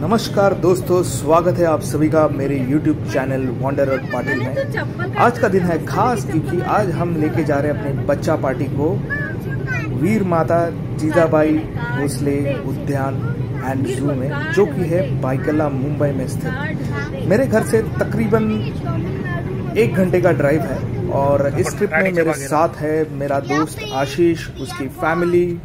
नमस्कार दोस्तों, स्वागत है आप सभी का मेरे YouTube चैनल वांडरर पाटिल में। आज का दिन है खास क्योंकि आज हम लेके जा रहे हैं अपने बच्चा पार्टी को वीर माता जीजाबाई भोसले उद्यान एंड जू में, जो कि है बाइकला मुंबई में स्थित। मेरे घर से तकरीबन 1 घंटे का ड्राइव है और इस ट्रिप में मेरे साथ है मेरा दोस्त आशीष, उसकी फैमिली,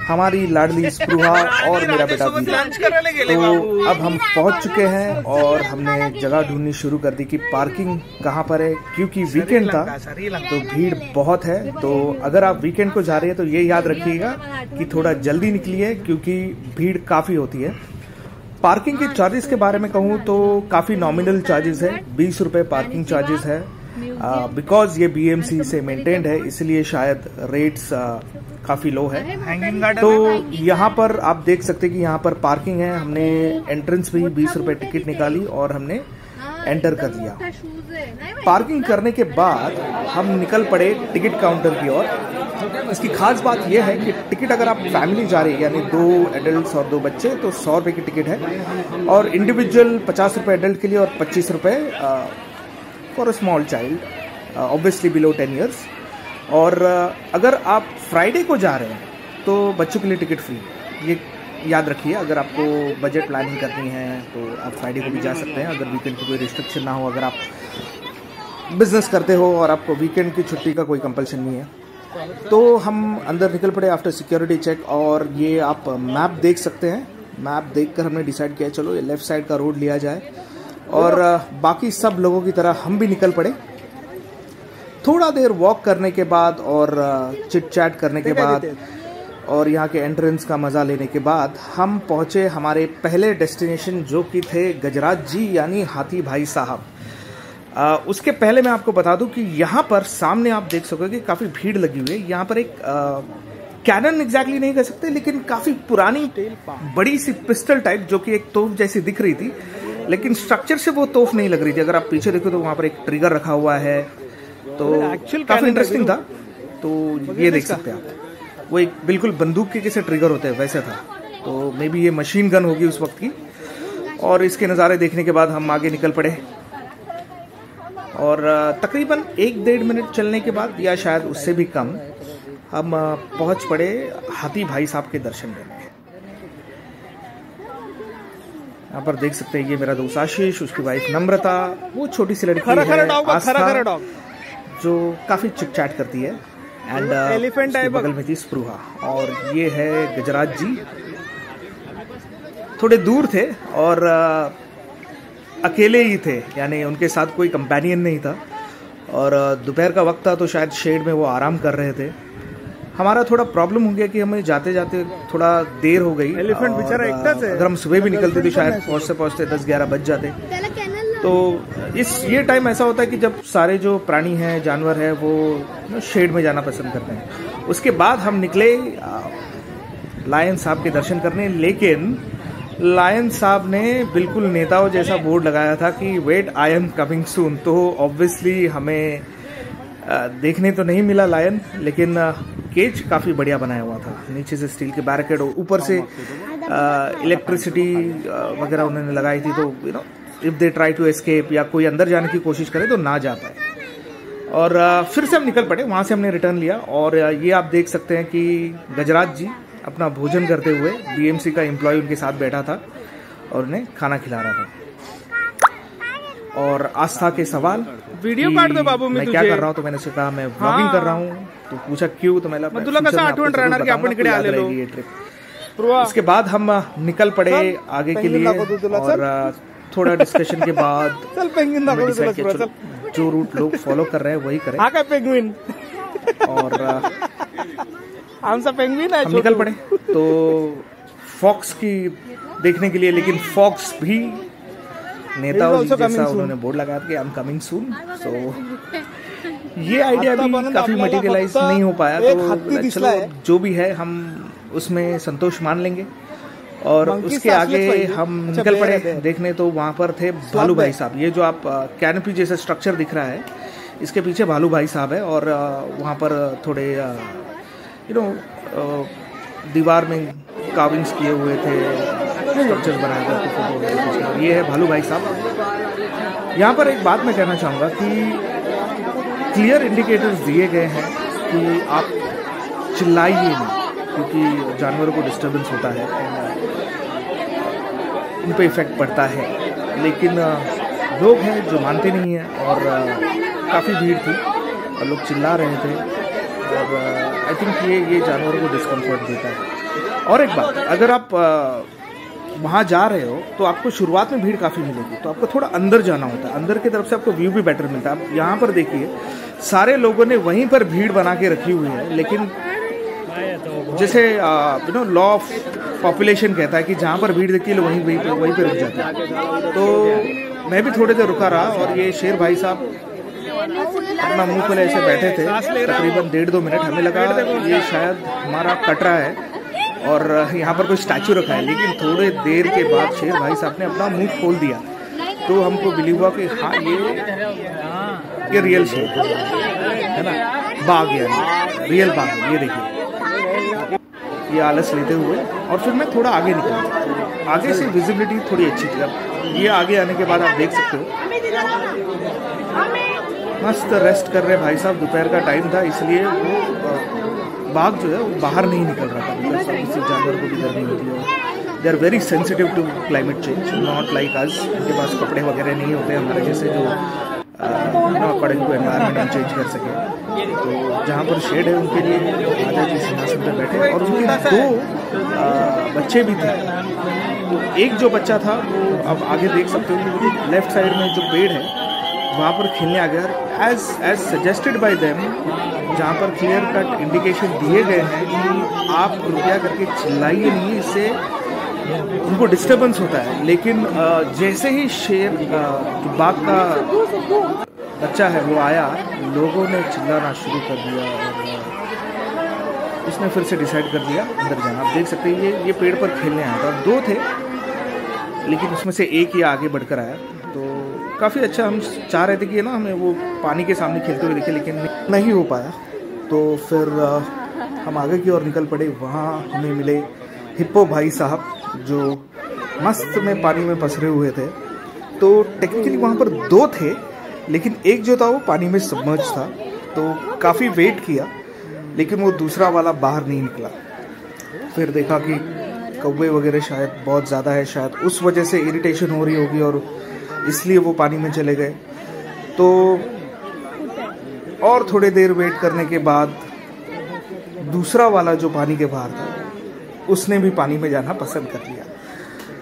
हमारी लाडली स्पृहा और मेरा बेटा वीर। तो अब हम पहुंच चुके हैं और हमने जगह ढूंढनी शुरू कर दी कि पार्किंग कहां पर है, क्योंकि वीकेंड था तो भीड़ बहुत है। तो अगर आप वीकेंड को जा रहे हैं तो ये याद रखिएगा कि थोड़ा जल्दी निकलिए क्योंकि भीड़ काफी होती है। पार्किंग के चार्जेस के बारे में कहूँ तो काफी नॉमिनल चार्जेस है, 20 रुपए पार्किंग चार्जेस है। बिकॉज ये BMC से मेंटेन्ड है इसलिए शायद रेट्स काफी लो है। तो यहाँ पर आप देख सकते हैं कि यहाँ पर पार्किंग है। हमने एंट्रेंस भी 20 रुपए टिकट निकाली और हमने एंटर कर दिया। पार्किंग करने के बाद हम निकल पड़े टिकट काउंटर की ओर। इसकी खास बात यह है कि टिकट अगर आप फैमिली जा रही है यानी 2 एडल्ट्स और 2 बच्चे तो 100 रुपए की टिकट है और इंडिविजुअल 50 रुपए एडल्ट के लिए और 25 रुपए for a small child obviously below 10 years. और अगर आप फ्राइडे को जा रहे हैं तो बच्चों के लिए टिकट फ्री। ये याद रखिए, अगर आपको बजट प्लानिंग करनी है तो आप फ्राइडे को भी जा सकते हैं अगर वीकेंड की कोई रिस्ट्रिक्शन ना हो। अगर आप बिजनेस करते हो और आपको वीकेंड की छुट्टी का कोई कंपल्शन नहीं है तो हम अंदर निकल पड़े आफ्टर सिक्योरिटी चेक। और ये आप मैप देख सकते हैं, मैप देखकर हमने डिसाइड किया चलो ये लेफ्ट साइड का रोड लिया जाए और बाकी सब लोगों की तरह हम भी निकल पड़े। थोड़ा देर वॉक करने के बाद और चिट चैट करने के बाद और यहाँ के एंट्रेंस का मज़ा लेने के बाद हम पहुँचे हमारे पहले डेस्टिनेशन, जो कि थे गजराज जी यानी हाथी भाई साहब। उसके पहले मैं आपको बता दूं कि यहाँ पर सामने आप देख सकोगे कि काफ़ी भीड़ लगी हुई है। यहाँ पर एक कैनन एग्जैक्टली नहीं कह सकते लेकिन काफ़ी पुरानी बड़ी सी पिस्टल टाइप, जो कि एक तोप जैसी दिख रही थी लेकिन स्ट्रक्चर से वो तोप नहीं लग रही थी। अगर आप पीछे देखो तो वहाँ पर एक ट्रिगर रखा हुआ है, तो काफी इंटरेस्टिंग था। तो ये देख सकते हैं आप, वो एक बिल्कुल बंदूक के जैसे ट्रिगर होते हैं वैसे था। तो मे बी ये मशीन गन होगी उस वक्त की। और इसके नज़ारे देखने के बाद हम आगे निकल पड़े और तकरीबन 1-1.5 मिनट चलने के बाद या शायद उससे भी कम हम पहुंच पड़े हाथी भाई साहब के दर्शन करने। यहाँ पर देख सकते हैं ये मेरा दोस्त आशीष, उसकी वाइफ नम्रता, वो छोटी सी लड़की है आस्था जो काफी चिट चैट करती है, एंड एलिफेंट बगल में थी स्पृहा। और ये है गजराज जी, थोड़े दूर थे और अकेले ही थे, यानी उनके साथ कोई कंपेनियन नहीं था। और दोपहर का वक्त था तो शायद शेड में वो आराम कर रहे थे। हमारा थोड़ा प्रॉब्लम हो गया कि हमें जाते जाते थोड़ा देर हो गई। एलिफेंट बेचारा एकटा से, अगर हम सुबह भी निकलते तो शायद पहुंचते 10-11 बज जाते। तो ये टाइम ऐसा होता है कि जब सारे जो प्राणी हैं, जानवर हैं, वो शेड में जाना पसंद करते हैं। उसके बाद हम निकले लायन साहब के दर्शन करने, लेकिन लायन साहब ने बिल्कुल नेताओं जैसा बोर्ड लगाया था कि wait I am coming soon. तो ऑब्वियसली हमें देखने तो नहीं मिला लायन, लेकिन केज काफ़ी बढ़िया बनाया हुआ था। नीचे से स्टील के बैरिकेड, ऊपर से इलेक्ट्रिसिटी वगैरह उन्होंने लगाई थी, तो if they try to escape या कोई अंदर जाने की कोशिश करे तो ना जा पाए। और फिर से हम निकल पड़े, वहाँ से हमने रिटर्न लिया। और ये आप देख सकते हैं कि गजराज जी अपना भोजन करते हुए, BMC का एम्प्लॉय उनके साथ बैठा था और उन्हें खाना खिला रहा था। और आस्था के सवाल, वीडियो काट दो बाबू, मैं क्या कर रहा हूँ, तो मैंने कहा मैं व्लॉगिंग कर रहा हूँ। तो पूछा क्यों, तो मैंने ये ट्रिप। उसके बाद हम निकल पड़े आगे के लिए और थोड़ा डिस्कशन के बाद जो रूट लोग फॉलो कर रहे हैं वही करें। और हम निकल पड़े तो फॉक्स की देखने के लिए, लेकिन फॉक्स भी नेताओं जैसा उन्होंने बोर्ड लगाया कि आई एम कमिंग सून। सो ये आइडिया भी काफी मटेरियलाइज नहीं हो पाया, तो चलो जो भी है हम उसमें संतोष मान लेंगे। और उसके आगे हम निकल पड़े देखने, तो वहाँ पर थे भालू भाई साहब। ये जो आप कैनपी जैसा स्ट्रक्चर दिख रहा है, इसके पीछे भालू भाई साहब है। और वहाँ पर थोड़े दीवार में कार्विंग्स किए हुए थे, स्ट्रक्चर्स बनाया था, फोटो वगैरह खींचना। ये है भालू भाई साहब। यहाँ पर एक बात मैं कहना चाहूँगा कि क्लियर इंडिकेटर्स दिए गए हैं कि आप चिल्लाइए नहीं, क्योंकि जानवरों को डिस्टर्बेंस होता है, उन पे इफ़ेक्ट पड़ता है। लेकिन लोग हैं जो मानते नहीं हैं और काफ़ी भीड़ थी और लोग चिल्ला रहे थे और आई थिंक ये जानवरों को डिस्कम्फर्ट देता है। और एक बात, अगर आप वहाँ जा रहे हो तो आपको शुरुआत में भीड़ काफ़ी मिलेगी, तो आपको थोड़ा अंदर जाना होता है। अंदर की तरफ से आपको व्यू भी बेटर मिलता है। आप यहाँ पर देखिए, सारे लोगों ने वहीं पर भीड़ बना के रखी हुई है, लेकिन जैसे लॉ ऑफ पॉपुलेशन कहता है कि जहाँ पर भीड़ दिखती है वहीं पे रुक जाते हैं। तो मैं भी थोड़ी देर रुका रहा और ये शेर भाई साहब अपना मुंह खोले ऐसे बैठे थे तकरीबन 1.5-2 मिनट। हमें लगा ये शायद हमारा कटरा है और यहाँ पर कोई स्टैचू रखा है, लेकिन थोड़े देर के बाद शेर भाई साहब ने अपना मुंह खोल दिया, तो हमको बिलीव हुआ कि हाँ ये रियल शेर है ना, बाघ यानी रियल बाघ। ये देखिए, ये आलस लेते हुए और फिर मैं थोड़ा आगे निकला। आगे से विजिबिलिटी थोड़ी अच्छी थी। अब ये आगे आने के बाद आप देख सकते हो मस्त रेस्ट कर रहे भाई साहब। दोपहर का टाइम था, इसलिए वो बाघ जो है वो बाहर नहीं निकल रहा था, बिकॉज किसी जानवर को भी गर्मी होती है। They are very sensitive to climate change, not like us. उनके पास कपड़े वगैरह नहीं होते हमारे जैसे जो अकॉर्डिंग टू एनवायरमेंट हम चेंज कर सकें। तो जहाँ पर शेड है उनके लिए राजा जी सिंहासन पर बैठे और उनके 2 बच्चे भी थे। तो एक जो बच्चा था वो आप आगे देख सकते हो कि वो लेफ्ट साइड में जो पेड़ है वहाँ पर खेलने आ गया, एज सजेस्टेड बाय देम, जहाँ पर क्लियर कट इंडिकेशन दिए गए हैं कि आप कृपया करके चिल्लाइए नहीं, इससे उनको डिस्टर्बेंस होता है। लेकिन जैसे ही शेर बाघ का बच्चा है वो आया, लोगों ने चिल्लाना शुरू कर दिया और उसने फिर से डिसाइड कर दिया अंदर जाना। आप देख सकते हैं ये पेड़ पर खेलने आया था। 2 थे, लेकिन उसमें से एक ही आगे बढ़कर आया। तो काफ़ी अच्छा, हम चाह रहे थे कि ना हमें वो पानी के सामने खेलते हुए दिखे, लेकिन नहीं हो पाया। तो फिर हम आगे की ओर निकल पड़े। वहाँ हमें मिले हिप्पो भाई साहब जो मस्त में पानी में पसरे हुए थे। तो टेक्निकली वहाँ पर 2 थे, लेकिन एक जो था वो पानी में सबमर्ज था। तो काफ़ी वेट किया, लेकिन वो दूसरा वाला बाहर नहीं निकला। फिर देखा कि कौवे वगैरह शायद बहुत ज़्यादा है, शायद उस वजह से इरिटेशन हो रही होगी और इसलिए वो पानी में चले गए। तो और थोड़ी देर वेट करने के बाद दूसरा वाला जो पानी के बाहर था उसने भी पानी में जाना पसंद कर लिया।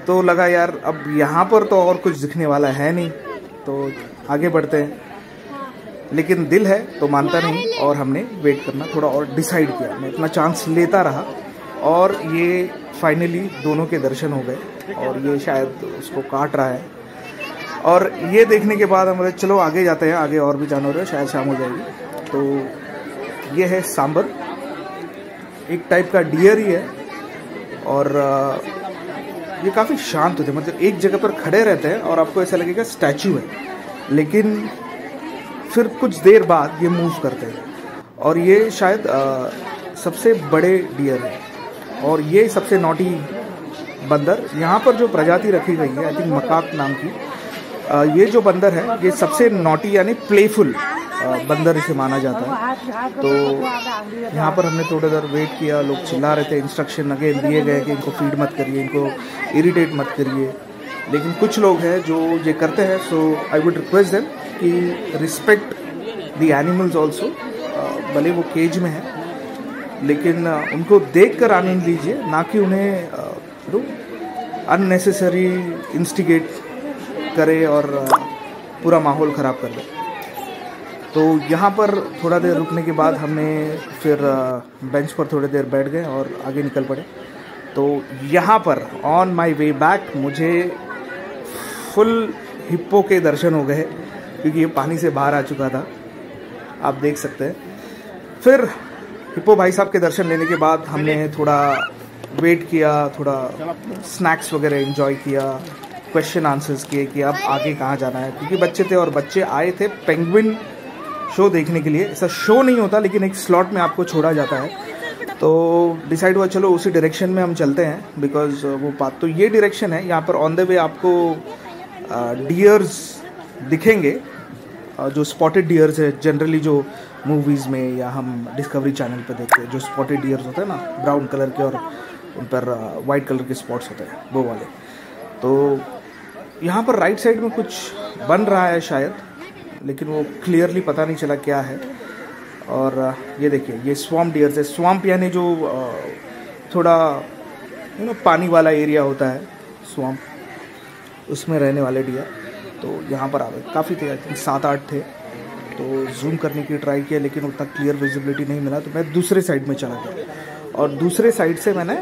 तो लगा यार अब यहाँ पर तो और कुछ दिखने वाला है नहीं, तो आगे बढ़ते हैं। लेकिन दिल है तो मानता नहीं और हमने वेट करना थोड़ा और डिसाइड किया। मैं अपना चांस लेता रहा और ये फाइनली दोनों के दर्शन हो गए और ये शायद उसको काट रहा है। और ये देखने के बाद हम चलो आगे जाते हैं, आगे और भी जानवर है, शायद शाम हो जाएगी। तो ये है सांबर, एक टाइप का डियर ही है और ये काफ़ी शांत होते हैं, मतलब एक जगह पर खड़े रहते हैं और आपको ऐसा लगेगा स्टैचू है, लेकिन फिर कुछ देर बाद ये मूव करते हैं। और ये शायद सबसे बड़े डियर है और ये सबसे नॉटी बंदर। यहाँ पर जो प्रजाति रखी गई है आई थिंक मकाक नाम की, ये जो बंदर है ये सबसे नॉटी यानी प्लेफुल बंदर इसे माना जाता है। तो यहाँ पर हमने थोड़ा देर वेट किया, लोग चिल्ला रहे थे, इंस्ट्रक्शन अगेन दिए गए कि इनको फीड मत करिए, इनको इरिटेट मत करिए। लेकिन कुछ लोग हैं जो ये करते हैं, सो आई वुड रिक्वेस्ट देम कि रिस्पेक्ट द एनिमल्स ऑल्सो। भले वो केज में है लेकिन उनको देख कर आनंद लीजिए, ना कि उन्हें अननेसेसरी इंस्टिगेट करे और पूरा माहौल ख़राब कर दे। तो यहाँ पर थोड़ा देर रुकने के बाद हमने फिर बेंच पर थोड़ी देर बैठ गए और आगे निकल पड़े। तो यहाँ पर ऑन माय वे बैक मुझे फुल हिप्पो के दर्शन हो गए, क्योंकि ये पानी से बाहर आ चुका था, आप देख सकते हैं। फिर हिप्पो भाई साहब के दर्शन लेने के बाद हमने थोड़ा वेट किया, थोड़ा स्नैक्स वगैरह एंजॉय किया, क्वेश्चन आंसर्स किए कि अब आगे कहाँ जाना है, क्योंकि बच्चे थे और बच्चे आए थे पेंगुइन शो देखने के लिए। ऐसा शो नहीं होता लेकिन एक स्लॉट में आपको छोड़ा जाता है, तो डिसाइड हुआ चलो उसी डायरेक्शन में हम चलते हैं, बिकॉज वो पाथ तो ये डायरेक्शन है। यहाँ पर ऑन द वे आपको डियर्स दिखेंगे, जो स्पॉटेड डियर्स है जनरली जो मूवीज़ में या हम डिस्कवरी चैनल पे देखते हैं, जो स्पॉटेड डियर्स होते हैं ना, ब्राउन कलर के और उन पर वाइट कलर के स्पॉट्स होते हैं, वो वाले। तो यहाँ पर राइट साइड में कुछ बन रहा है शायद, लेकिन वो क्लियरली पता नहीं चला क्या है। और ये देखिए, ये स्वैम्प डियर्स है। स्वैम्प यानी जो थोड़ा पानी वाला एरिया होता है, स्वैम्प, उसमें रहने वाले डियर। तो यहाँ पर आ गए, काफ़ी थे, आई थिंक 7-8 थे। तो जूम करने की ट्राई किया, लेकिन उतना क्लियर विजिबिलिटी नहीं मिला, तो मैं दूसरे साइड में चला गया और दूसरे साइड से मैंने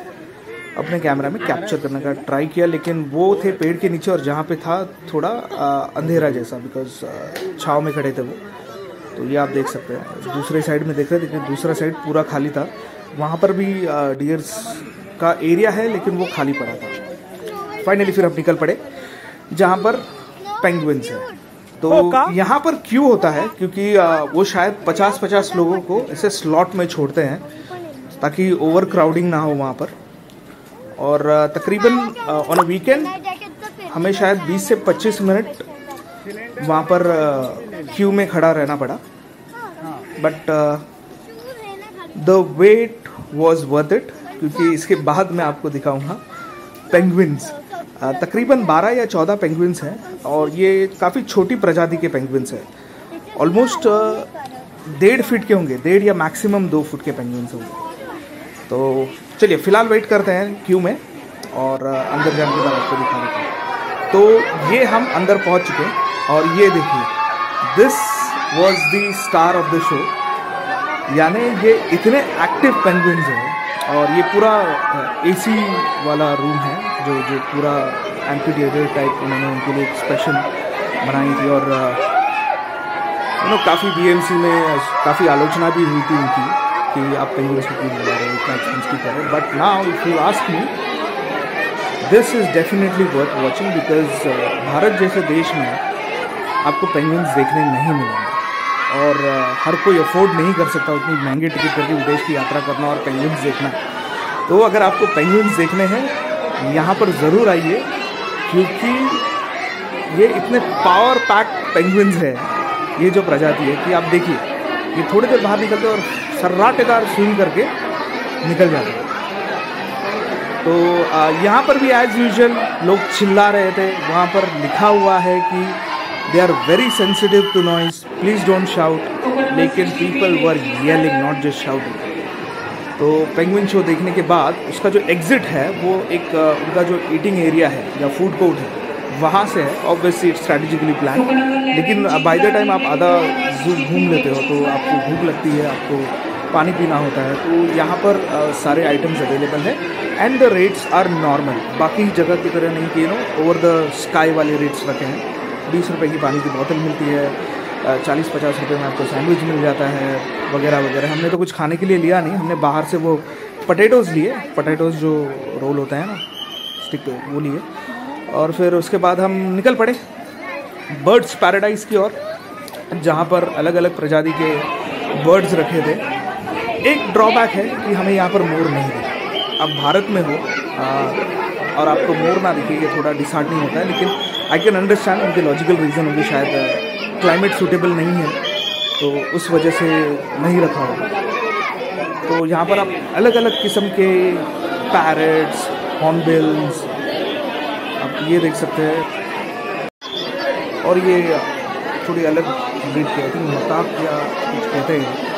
अपने कैमरा में कैप्चर करने का ट्राई किया। लेकिन वो थे पेड़ के नीचे, और जहाँ पे था थोड़ा अंधेरा जैसा, बिकॉज छाँव में खड़े थे वो। तो ये आप देख सकते हैं, दूसरे साइड में देख रहे थे, लेकिन दूसरा साइड पूरा खाली था। वहाँ पर भी डियर्स का एरिया है, लेकिन वो खाली पड़ा था। फाइनली फिर हम निकल पड़े जहाँ पर पेंगुइन्स है। तो यहाँ पर क्यों होता है, क्योंकि वो शायद 50-50 लोगों को ऐसे स्लॉट में छोड़ते हैं ताकि ओवर क्राउडिंग ना हो वहाँ पर। और तकरीबन ऑन अ वीकेंड हमें शायद 20 से 25 मिनट वहाँ पर क्यू में खड़ा रहना पड़ा, but the wait was worth it, क्योंकि इसके बाद मैं आपको दिखाऊंगा पेंगुइन्स। तकरीबन 12 या 14 पेंगुइन्स हैं, और ये काफ़ी छोटी प्रजाति के पेंगुइन्स हैं। ऑलमोस्ट 1.5 फीट के होंगे, 1.5 या मैक्सिमम 2 फुट के पेंगुइन्स होंगे। तो चलिए फिलहाल वेट करते हैं क्यू में, और अंदर जाने के बाद आपको दिखा देते हैं। तो ये हम अंदर पहुंच चुके हैं, और ये देखिए, this was the star of the show. यानी ये इतने एक्टिव पेंगुइन्स हैं, और ये पूरा AC वाला रूम है, जो पूरा एम्फीथिएटर टाइप उन्होंने उनके लिए एक स्पेशल बनाई थी। और काफ़ी BMC में काफ़ी आलोचना भी हुई थी उनकी कि आप पेंगुइन्स को क्यों बुला रहे हो, इतना एक्सपेंस की करें। But now if you ask me, this is definitely worth watching, because Bharat जैसे देश में आपको पेंगुइन्स देखने नहीं मिलेंगे, और हर कोई अफोर्ड नहीं कर सकता उतनी महंगी टिकट करके विदेश की यात्रा करना और पेंगुइन्स देखना। तो अगर आपको पेंगुइन्स देखने हैं, यहाँ पर ज़रूर आइए, क्योंकि ये इतने पावर पैक्ड पेंगुइन्स है, ये जो प्रजाति है, कि आप देखिए, ये थोड़ी देर बाहर निकलते और सर्राटेदार स्विम करके निकल जाते हैं। तो यहाँ पर भी एज यूजुअल लोग चिल्ला रहे थे। वहाँ पर लिखा हुआ है कि they are very sensitive to noise, please don't shout, लेकिन people were yelling, not just shouting. तो पेंगुइन शो देखने के बाद उसका जो एग्जिट है, वो एक उनका जो ईटिंग एरिया है या फूड कोर्ट है, वहाँ से है। ऑब्वियसली इट्स स्ट्रैटेजिकली प्लान, लेकिन बाय द टाइम आप आधा जू घूम लेते हो तो आपको भूख लगती है, आपको पानी पीना होता है। तो यहाँ पर सारे आइटम्स अवेलेबल है, and the rates are normal, बाकी जगह की तरह नहीं कि ओवर द स्काई वाले रेट्स रखे हैं। 20 रुपये की पानी की बोतल मिलती है, 40-50 रुपये में आपको सैंडविच मिल जाता है, वगैरह वगैरह। हमने तो कुछ खाने के लिए लिया नहीं, हमने बाहर से वो पटेटोज़ लिए, पटेटोज़ जो रोल होता है ना स्टिक पे, वो लिए। और फिर उसके बाद हम निकल पड़े बर्ड्स पैराडाइज की ओर, जहाँ पर अलग अलग प्रजाति के बर्ड्स रखे थे। एक ड्रॉबैक है कि हमें यहाँ पर मोर नहीं दिखा। अब भारत में हो और आपको मोर ना दिखे, ये थोड़ा डिसहार्टनिंग होता है, लेकिन आई कैन अंडरस्टैंड, उनके लॉजिकल रीज़न होंगे, शायद क्लाइमेट सूटेबल नहीं है तो उस वजह से नहीं रखा होगा। तो यहाँ पर आप अलग अलग किस्म के पैरट्स, हॉर्नबिल्स आप ये देख सकते हैं, और ये थोड़ी अलग ब्रीड के, आई थिंक मताक या कुछ कहते हैं।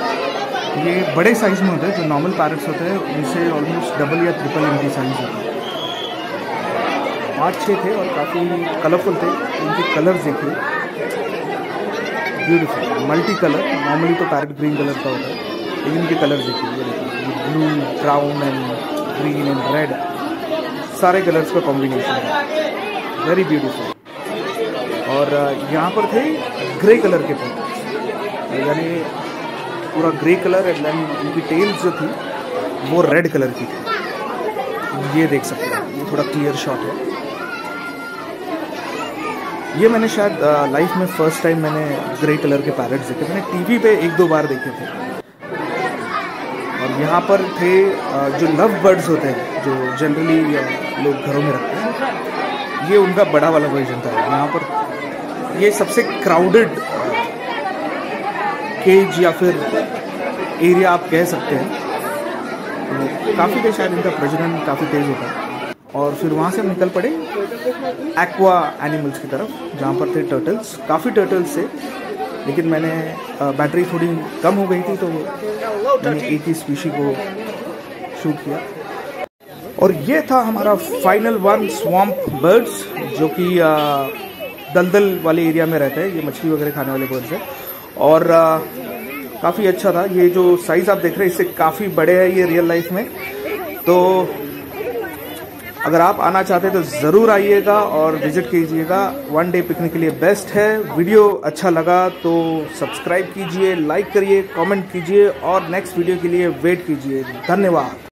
ये बड़े साइज़ में होते हैं, जो नॉर्मल पैरट्स होते हैं उनसे ऑलमोस्ट डबल या ट्रिपल इनकी साइज़ होती है। 5-6 थे और काफ़ी कलरफुल थे। इनके कलर्स देखिए, ब्यूटीफुल मल्टी कलर। नॉर्मली तो पैरेट ग्रीन कलर का होता है, लेकिन इनके कलर्स देखिए, ये देखिए, blue, brown and green and red, सारे कलर्स का कॉम्बिनेशन है, वेरी ब्यूटीफुल। और यहाँ पर थे ग्रे कलर के पैरट्स, यानी पूरा ग्रे कलर, एंड देन इनकी टेल्स जो थी वो रेड कलर की थी। ये देख सकते हैं, ये थोड़ा क्लियर शॉट है। ये मैंने शायद लाइफ में फर्स्ट टाइम मैंने ग्रे कलर के पैरट्स देखे। मैंने टीवी पे 1-2 बार देखे थे, और यहाँ पर थे जो लव बर्ड्स होते हैं, जो जनरली लोग घरों में रखते हैं, ये उनका बड़ा वाला वर्जन था। यहाँ पर ये सबसे क्राउडेड केज या फिर एरिया आप कह सकते हैं। तो काफ़ी देर शायद इनका प्रजनन काफ़ी तेज़ होता है। और फिर वहाँ से हम निकल पड़े एक्वा एनिमल्स की तरफ, जहाँ पर थे टर्टल्स, काफ़ी टर्टल्स थे, लेकिन मैंने बैटरी थोड़ी कम हो गई थी तो मैंने एक ही स्पीशी को शूट किया। और ये था हमारा फाइनल वन, स्वैम्प बर्ड्स, जो कि दलदल वाले एरिया में रहते हैं। ये मछली वगैरह खाने वाले बर्ड्स हैं और काफ़ी अच्छा था। ये जो साइज़ आप देख रहे हैं इससे काफ़ी बड़े हैं ये रियल लाइफ में। तो अगर आप आना चाहते हैं तो ज़रूर आइएगा और विजिट कीजिएगा। वन डे पिकनिक के लिए बेस्ट है। वीडियो अच्छा लगा तो सब्सक्राइब कीजिए, लाइक करिए, कमेंट कीजिए और नेक्स्ट वीडियो के लिए वेट कीजिए। धन्यवाद।